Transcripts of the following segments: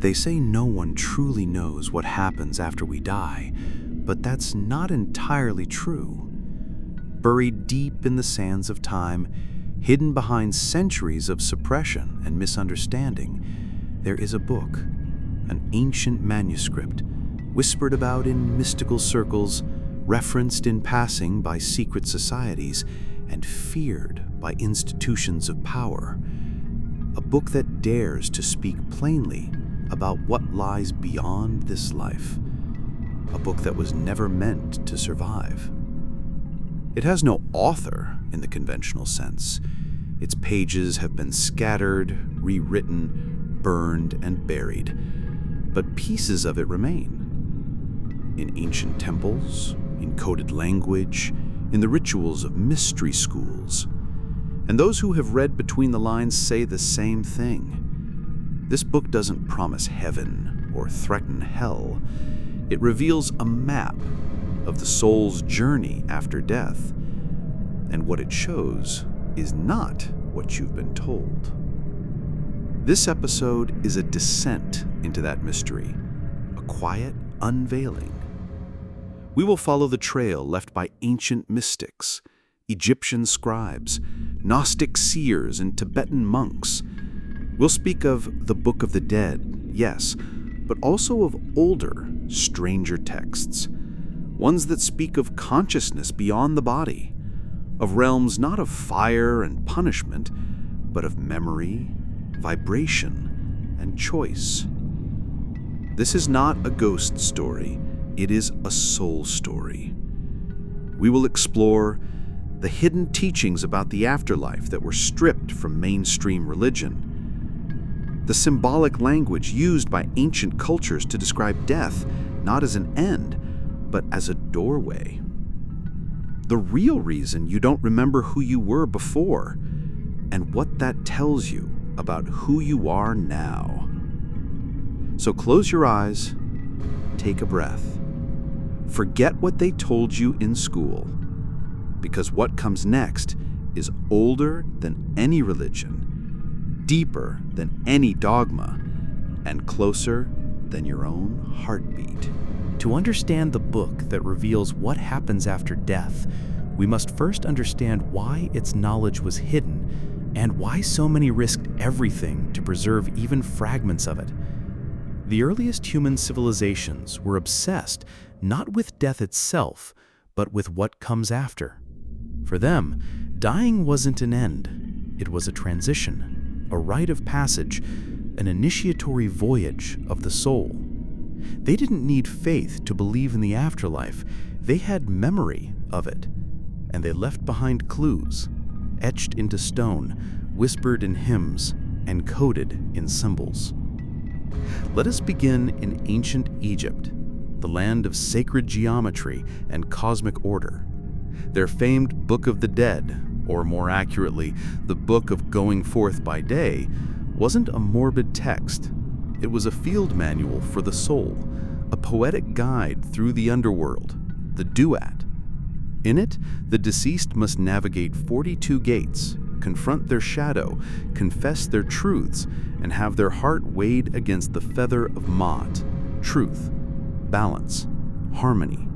They say no one truly knows what happens after we die, but that's not entirely true. Buried deep in the sands of time, hidden behind centuries of suppression and misunderstanding, there is a book, an ancient manuscript, whispered about in mystical circles, referenced in passing by secret societies, and feared by institutions of power. A book that dares to speak plainly about what lies beyond this life. A book that was never meant to survive. It has no author in the conventional sense. Its pages have been scattered, rewritten, burned, and buried, but pieces of it remain. In ancient temples, in coded language, in the rituals of mystery schools. And those who have read between the lines say the same thing. This book doesn't promise heaven or threaten hell. It reveals a map of the soul's journey after death. And what it shows is not what you've been told. This episode is a descent into that mystery, a quiet unveiling. We will follow the trail left by ancient mystics, Egyptian scribes, Gnostic seers, and Tibetan monks. We'll speak of the Book of the Dead, yes, but also of older, stranger texts, ones that speak of consciousness beyond the body, of realms not of fire and punishment, but of memory, vibration, and choice. This is not a ghost story. It is a soul story. We will explore the hidden teachings about the afterlife that were stripped from mainstream religion, the symbolic language used by ancient cultures to describe death not as an end, but as a doorway. The real reason you don't remember who you were before, and what that tells you about who you are now. So close your eyes, take a breath. Forget what they told you in school, because what comes next is older than any religion, deeper than any dogma, and closer than your own heartbeat. To understand the book that reveals what happens after death, we must first understand why its knowledge was hidden and why so many risked everything to preserve even fragments of it. The earliest human civilizations were obsessed not with death itself, but with what comes after. For them, dying wasn't an end. It was a transition, a rite of passage, an initiatory voyage of the soul. They didn't need faith to believe in the afterlife. They had memory of it, and they left behind clues, etched into stone, whispered in hymns, and coded in symbols. Let us begin in ancient Egypt, the land of sacred geometry and cosmic order. Their famed Book of the Dead, or more accurately, the Book of Going Forth by Day, wasn't a morbid text. It was a field manual for the soul, a poetic guide through the underworld, the duat. In it, the deceased must navigate 42 gates, confront their shadow, confess their truths, and have their heart weighed against the feather of Maat, truth, balance, harmony.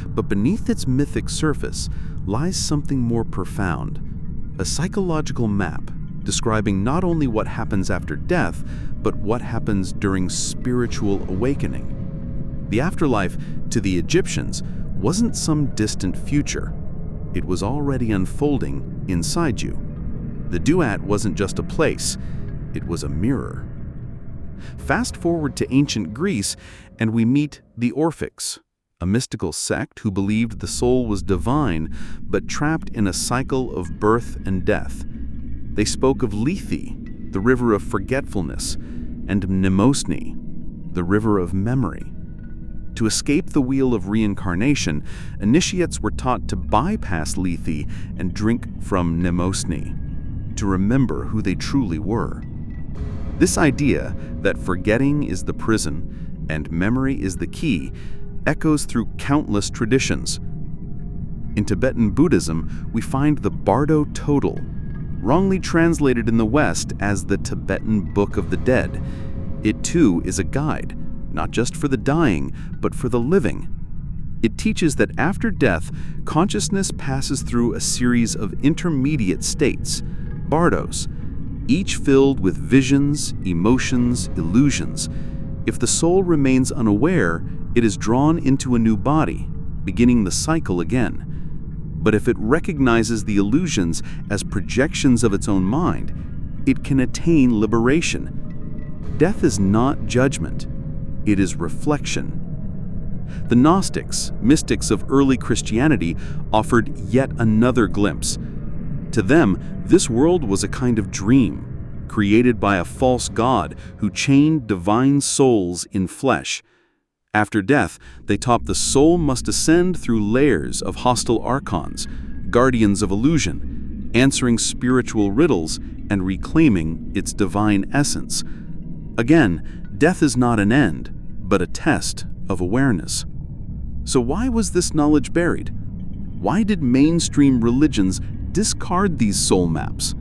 But beneath its mythic surface lies something more profound, a psychological map describing not only what happens after death, but what happens during spiritual awakening. The afterlife, to the Egyptians, wasn't some distant future. It was already unfolding inside you. The duat wasn't just a place, it was a mirror. Fast forward to ancient Greece, and we meet the Orphics, a mystical sect who believed the soul was divine, but trapped in a cycle of birth and death. They spoke of Lethe, the river of forgetfulness, and Mnemosyne, the river of memory. To escape the wheel of reincarnation, initiates were taught to bypass Lethe and drink from Mnemosyne, to remember who they truly were. This idea that forgetting is the prison and memory is the key echoes through countless traditions. In Tibetan Buddhism, we find the Bardo Thödol, wrongly translated in the West as the Tibetan Book of the Dead. It too is a guide, not just for the dying, but for the living. It teaches that after death, consciousness passes through a series of intermediate states, bardos, each filled with visions, emotions, illusions. If the soul remains unaware, it is drawn into a new body, beginning the cycle again. But if it recognizes the illusions as projections of its own mind, it can attain liberation. Death is not judgment, it is reflection. The Gnostics, mystics of early Christianity, offered yet another glimpse. To them, this world was a kind of dream, created by a false god who chained divine souls in flesh. After death, they taught the soul must ascend through layers of hostile archons, guardians of illusion, answering spiritual riddles and reclaiming its divine essence. Again, death is not an end, but a test of awareness. So why was this knowledge buried? Why did mainstream religions discard these soul maps?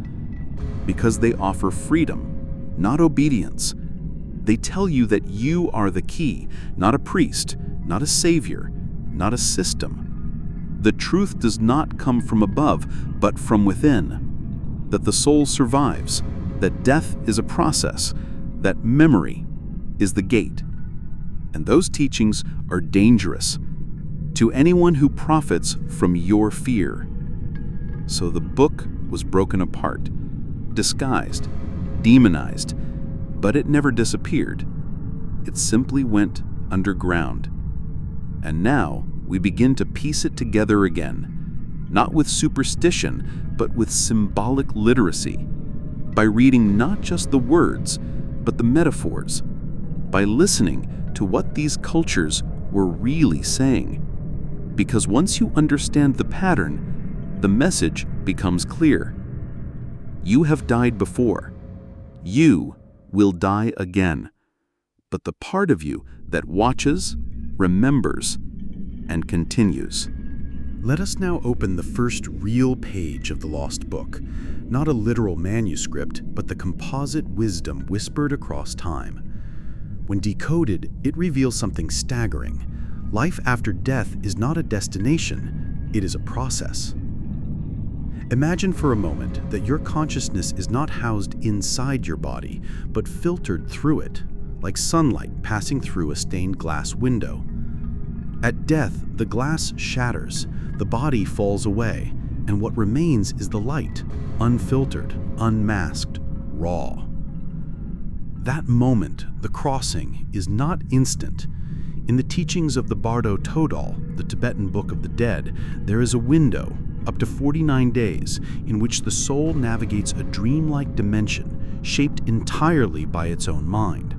Because they offer freedom, not obedience. They tell you that you are the key, not a priest, not a savior, not a system. The truth does not come from above, but from within. That the soul survives, that death is a process, that memory is the gate. And those teachings are dangerous to anyone who profits from your fear. So the book was broken apart, disguised, demonized, but it never disappeared. It simply went underground. And now we begin to piece it together again, not with superstition, but with symbolic literacy, by reading not just the words, but the metaphors, by listening to what these cultures were really saying. Because once you understand the pattern, the message becomes clear. You have died before. You will die again. But the part of you that watches, remembers, and continues. Let us now open the first real page of the Lost Book, not a literal manuscript, but the composite wisdom whispered across time. When decoded, it reveals something staggering. Life after death is not a destination, it is a process. Imagine for a moment that your consciousness is not housed inside your body, but filtered through it, like sunlight passing through a stained glass window. At death, the glass shatters, the body falls away, and what remains is the light, unfiltered, unmasked, raw. That moment, the crossing, is not instant. In the teachings of the Bardo Thödol, the Tibetan Book of the Dead, there is a window, up to 49 days, in which the soul navigates a dreamlike dimension shaped entirely by its own mind.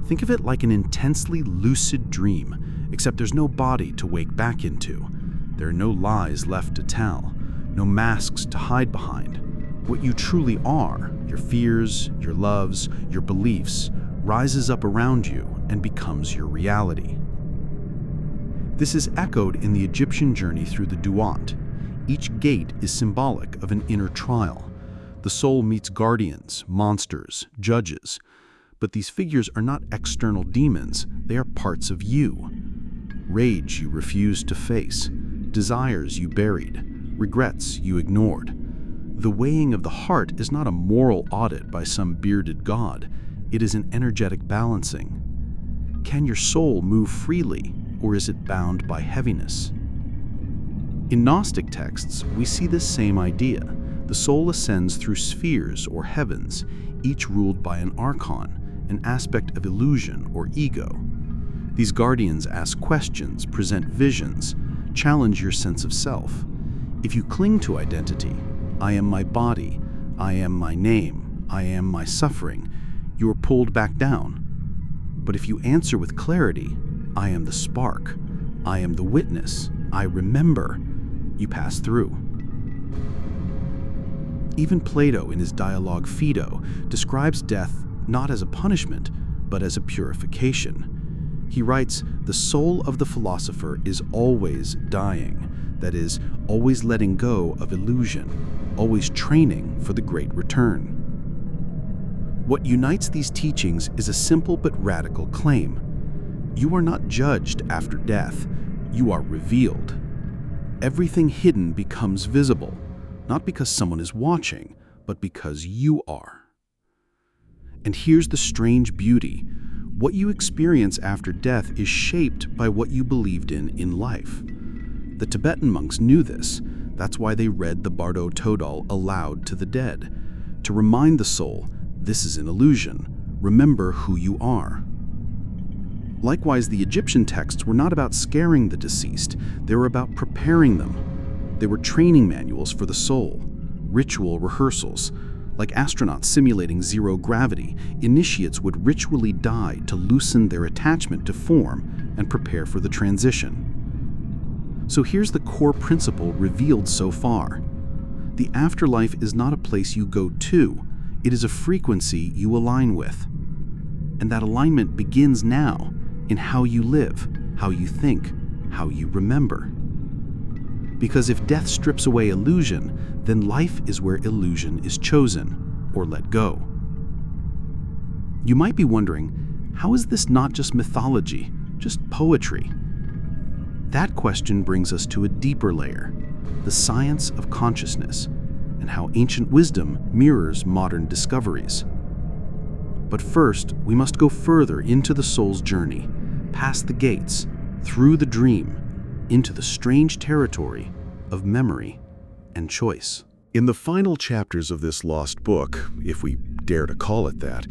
Think of it like an intensely lucid dream, except there's no body to wake back into. There are no lies left to tell, no masks to hide behind. What you truly are, your fears, your loves, your beliefs, rises up around you and becomes your reality. This is echoed in the Egyptian journey through the Duat. Each gate is symbolic of an inner trial. The soul meets guardians, monsters, judges. But these figures are not external demons, they are parts of you. Rage you refused to face, desires you buried, regrets you ignored. The weighing of the heart is not a moral audit by some bearded god, it is an energetic balancing. Can your soul move freely, or is it bound by heaviness? In Gnostic texts, we see this same idea. The soul ascends through spheres or heavens, each ruled by an archon, an aspect of illusion or ego. These guardians ask questions, present visions, challenge your sense of self. If you cling to identity, I am my body, I am my name, I am my suffering, you are pulled back down. But if you answer with clarity, I am the spark, I am the witness, I remember, you pass through. Even Plato, in his dialogue Phaedo, describes death not as a punishment, but as a purification. He writes, "The soul of the philosopher is always dying, that is, always letting go of illusion, always training for the great return." What unites these teachings is a simple but radical claim. You are not judged after death, you are revealed. Everything hidden becomes visible, not because someone is watching, but because you are. And here's the strange beauty. What you experience after death is shaped by what you believed in life. The Tibetan monks knew this. That's why they read the Bardo Thödol aloud to the dead, to remind the soul, this is an illusion. Remember who you are. Likewise, the Egyptian texts were not about scaring the deceased. They were about preparing them. They were training manuals for the soul, ritual rehearsals. Like astronauts simulating zero gravity, initiates would ritually die to loosen their attachment to form and prepare for the transition. So here's the core principle revealed so far. The afterlife is not a place you go to, it is a frequency you align with. And that alignment begins now in how you live, how you think, how you remember. Because if death strips away illusion, then life is where illusion is chosen or let go. You might be wondering, how is this not just mythology, just poetry? That question brings us to a deeper layer, the science of consciousness, and how ancient wisdom mirrors modern discoveries. But first, we must go further into the soul's journey, past the gates, through the dream, into the strange territory of memory and choice. In the final chapters of this lost book, if we dare to call it that,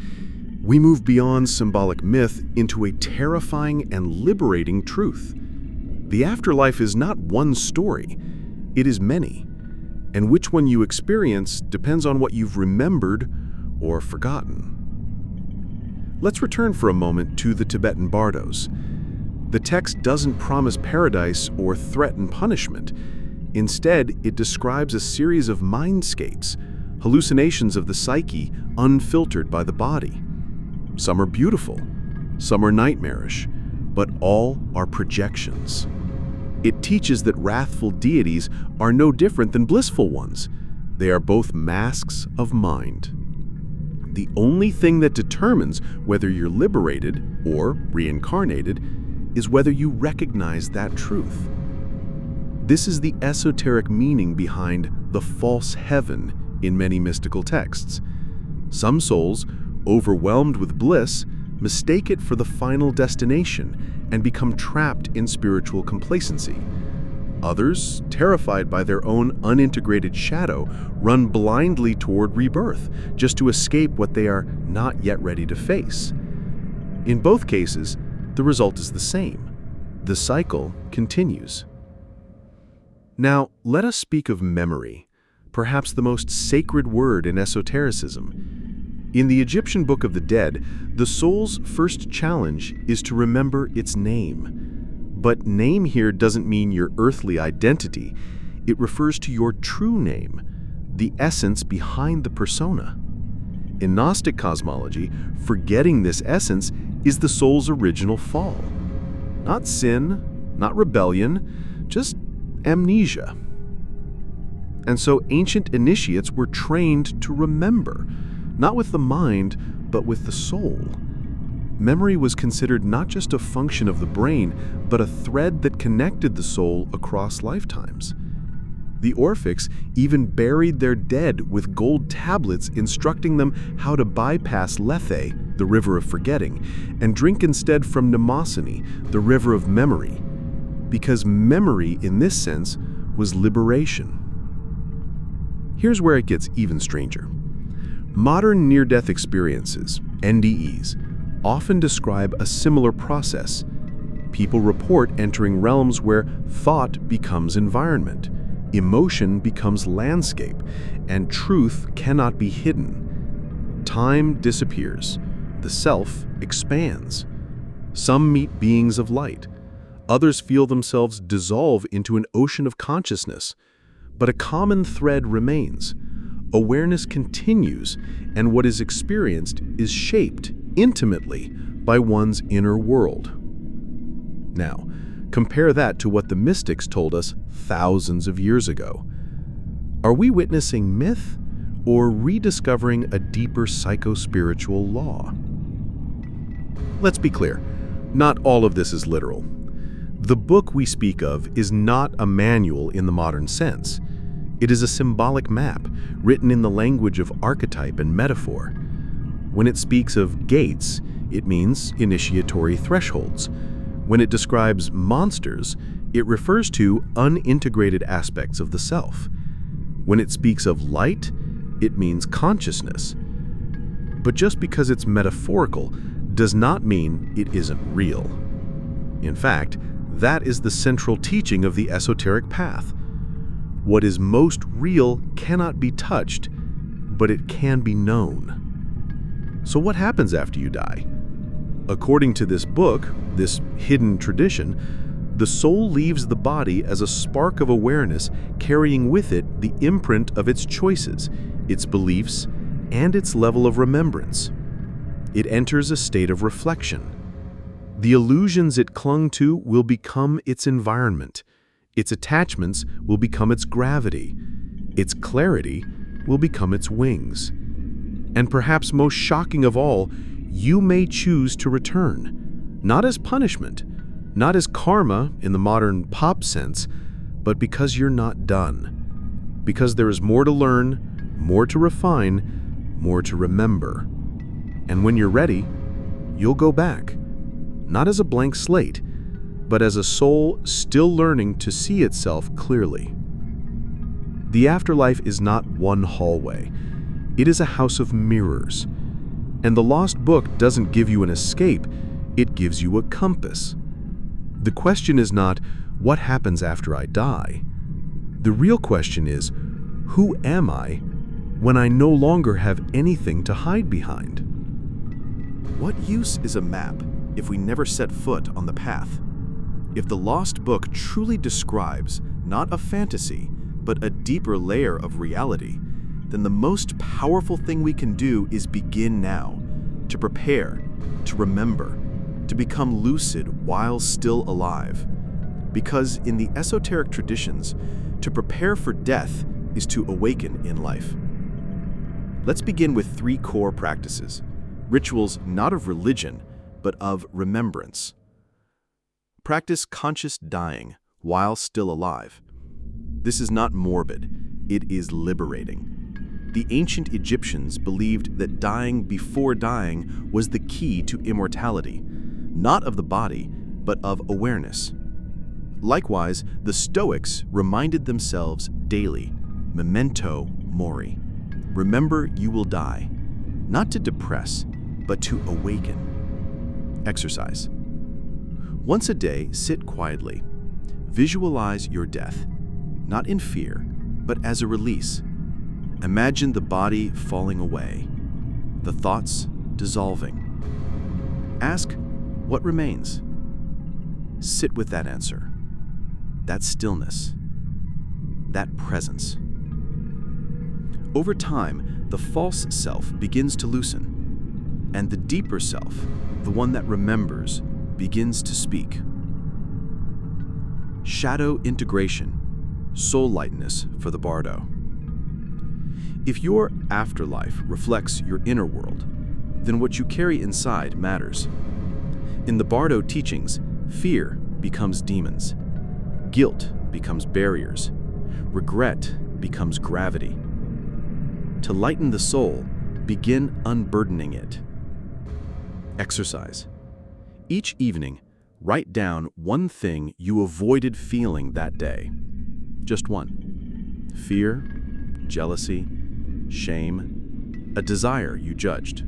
we move beyond symbolic myth into a terrifying and liberating truth. The afterlife is not one story, it is many, and which one you experience depends on what you've remembered or forgotten. Let's return for a moment to the Tibetan bardos. The text doesn't promise paradise or threaten punishment. Instead, it describes a series of mindscapes, hallucinations of the psyche unfiltered by the body. Some are beautiful, some are nightmarish, but all are projections. It teaches that wrathful deities are no different than blissful ones. They are both masks of mind. The only thing that determines whether you're liberated or reincarnated is whether you recognize that truth. This is the esoteric meaning behind the false heaven in many mystical texts. Some souls, overwhelmed with bliss, mistake it for the final destination and become trapped in spiritual complacency. Others, terrified by their own unintegrated shadow, run blindly toward rebirth just to escape what they are not yet ready to face. In both cases, the result is the same. The cycle continues. Now, let us speak of memory, perhaps the most sacred word in esotericism. In the Egyptian Book of the Dead, the soul's first challenge is to remember its name. But name here doesn't mean your earthly identity. It refers to your true name, the essence behind the persona. In Gnostic cosmology, forgetting this essence is the soul's original fall. Not sin, not rebellion, just amnesia. And so ancient initiates were trained to remember, not with the mind, but with the soul. Memory was considered not just a function of the brain, but a thread that connected the soul across lifetimes. The Orphics even buried their dead with gold tablets instructing them how to bypass Lethe, the river of forgetting, and drink instead from Mnemosyne, the river of memory, because memory in this sense was liberation. Here's where it gets even stranger. Modern near-death experiences, NDEs, often describe a similar process. People report entering realms where thought becomes environment, emotion becomes landscape, and truth cannot be hidden. Time disappears. The self expands. Some meet beings of light. Others feel themselves dissolve into an ocean of consciousness. But a common thread remains. Awareness continues, and what is experienced is shaped intimately by one's inner world. Now, compare that to what the mystics told us thousands of years ago. Are we witnessing myth or rediscovering a deeper psycho-spiritual law? Let's be clear, not all of this is literal. The book we speak of is not a manual in the modern sense. It is a symbolic map written in the language of archetype and metaphor. When it speaks of gates, it means initiatory thresholds. When it describes monsters, it refers to unintegrated aspects of the self. When it speaks of light, it means consciousness. But just because it's metaphorical does not mean it isn't real. In fact, that is the central teaching of the esoteric path. What is most real cannot be touched, but it can be known. So what happens after you die? According to this book, this hidden tradition, the soul leaves the body as a spark of awareness, carrying with it the imprint of its choices, its beliefs, and its level of remembrance. It enters a state of reflection. The illusions it clung to will become its environment. Its attachments will become its gravity. Its clarity will become its wings. And perhaps most shocking of all, you may choose to return, not as punishment, not as karma in the modern pop sense, but because you're not done. Because there is more to learn, more to refine, more to remember. And when you're ready, you'll go back, not as a blank slate, but as a soul still learning to see itself clearly. The afterlife is not one hallway. It is a house of mirrors. And the lost book doesn't give you an escape, it gives you a compass. The question is not, what happens after I die? The real question is, who am I when I no longer have anything to hide behind? What use is a map if we never set foot on the path? If the lost book truly describes not a fantasy, but a deeper layer of reality, then the most powerful thing we can do is begin now, to prepare, to remember, to become lucid while still alive. Because in the esoteric traditions, to prepare for death is to awaken in life. Let's begin with 3 core practices, rituals not of religion, but of remembrance. Practice conscious dying while still alive. This is not morbid, it is liberating. The ancient Egyptians believed that dying before dying was the key to immortality, not of the body, but of awareness. Likewise, the Stoics reminded themselves daily, memento mori. Remember you will die, not to depress, but to awaken. Exercise. Once a day, sit quietly. Visualize your death, not in fear, but as a release. Imagine the body falling away, the thoughts dissolving. Ask, what remains? Sit with that answer, that stillness, that presence. Over time, the false self begins to loosen, and the deeper self, the one that remembers, begins to speak. Shadow integration, soul lightness for the Bardo. If your afterlife reflects your inner world, then what you carry inside matters. In the Bardo teachings, fear becomes demons, guilt becomes barriers, regret becomes gravity. To lighten the soul, begin unburdening it. Exercise. Each evening, write down one thing you avoided feeling that day. Just one. Fear, jealousy, shame, a desire you judged.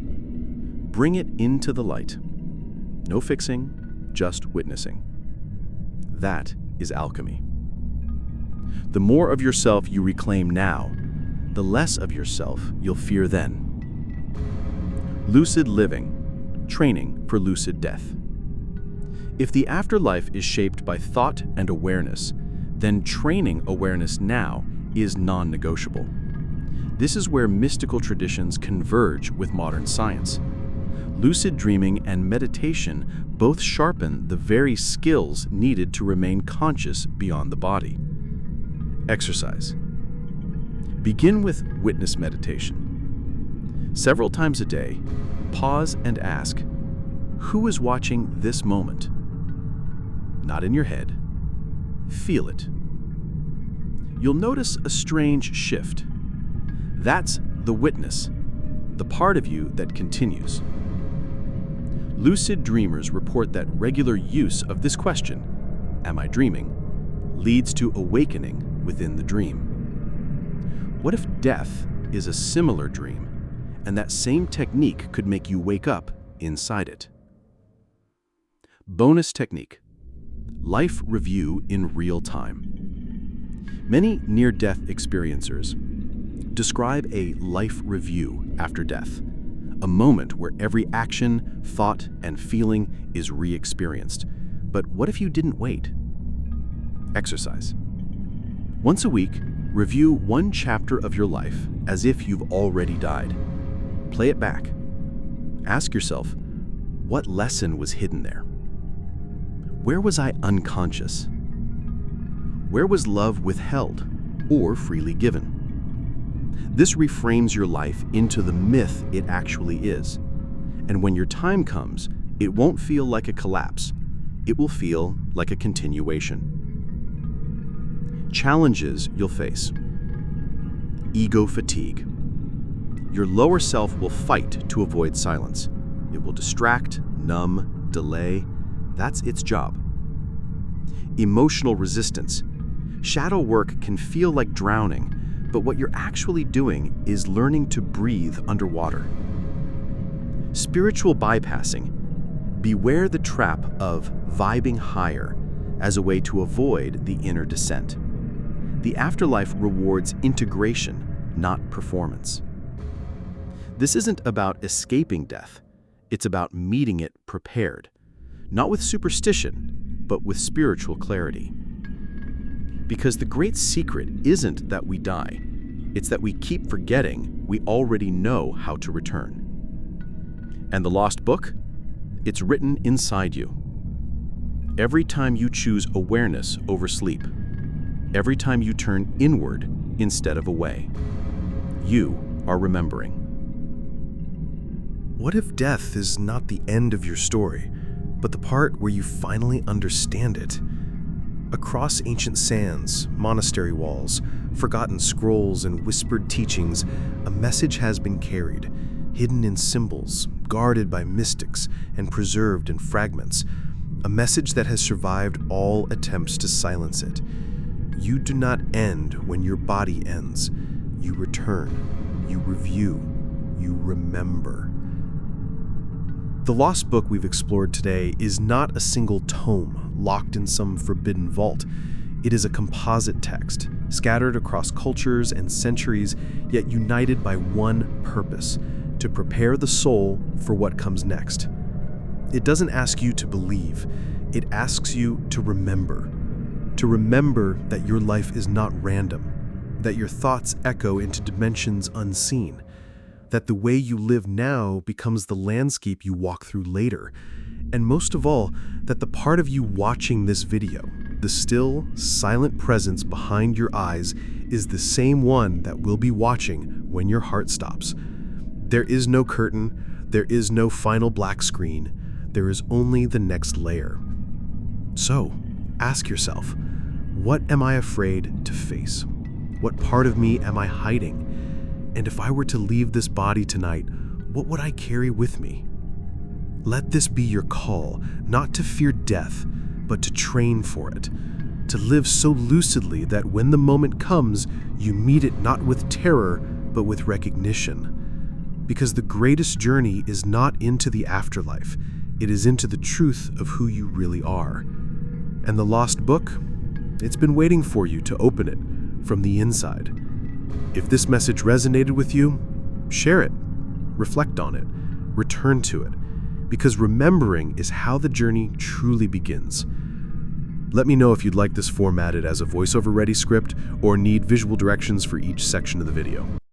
Bring it into the light. No fixing, just witnessing. That is alchemy. The more of yourself you reclaim now, the less of yourself you'll fear then. Lucid living, training for lucid death. If the afterlife is shaped by thought and awareness, then training awareness now is non-negotiable. This is where mystical traditions converge with modern science. Lucid dreaming and meditation both sharpen the very skills needed to remain conscious beyond the body. Exercise. Begin with witness meditation. Several times a day, pause and ask, who is watching this moment? Not in your head. Feel it. You'll notice a strange shift. That's the witness, the part of you that continues. Lucid dreamers report that regular use of this question, am I dreaming, leads to awakening within the dream. What if death is a similar dream, and that same technique could make you wake up inside it? Bonus technique: life review in real time. Many near-death experiencers describe a life review after death, a moment where every action, thought, and feeling is re-experienced. But what if you didn't wait? Exercise. Once a week, review one chapter of your life as if you've already died. Play it back. Ask yourself, what lesson was hidden there? Where was I unconscious? Where was love withheld or freely given? This reframes your life into the myth it actually is. And when your time comes, it won't feel like a collapse. It will feel like a continuation. Challenges you'll face. Ego fatigue. Your lower self will fight to avoid silence. It will distract, numb, delay. That's its job. Emotional resistance. Shadow work can feel like drowning, but what you're actually doing is learning to breathe underwater. Spiritual bypassing. Beware the trap of vibing higher as a way to avoid the inner descent. The afterlife rewards integration, not performance. This isn't about escaping death. It's about meeting it prepared, not with superstition, but with spiritual clarity. Because the great secret isn't that we die, it's that we keep forgetting we already know how to return. And the lost book? It's written inside you. Every time you choose awareness over sleep, every time you turn inward instead of away, you are remembering. What if death is not the end of your story, but the part where you finally understand it? Across ancient sands, monastery walls, forgotten scrolls, and whispered teachings, a message has been carried, hidden in symbols, guarded by mystics, and preserved in fragments. A message that has survived all attempts to silence it. You do not end when your body ends. You return, you review, you remember. The lost book we've explored today is not a single tome locked in some forbidden vault. It is a composite text, scattered across cultures and centuries, yet united by one purpose: to prepare the soul for what comes next. It doesn't ask you to believe, it asks you to remember. To remember that your life is not random, that your thoughts echo into dimensions unseen, that the way you live now becomes the landscape you walk through later, and most of all, that the part of you watching this video, the still, silent presence behind your eyes, is the same one that will be watching when your heart stops. There is no curtain, there is no final black screen, there is only the next layer. So, ask yourself, what am I afraid to face? What part of me am I hiding? And if I were to leave this body tonight, what would I carry with me? Let this be your call, not to fear death, but to train for it. To live so lucidly that when the moment comes, you meet it not with terror, but with recognition. Because the greatest journey is not into the afterlife, it is into the truth of who you really are. And the lost book? It's been waiting for you to open it from the inside. If this message resonated with you, share it, reflect on it, return to it, because remembering is how the journey truly begins. Let me know if you'd like this formatted as a voiceover-ready script or need visual directions for each section of the video.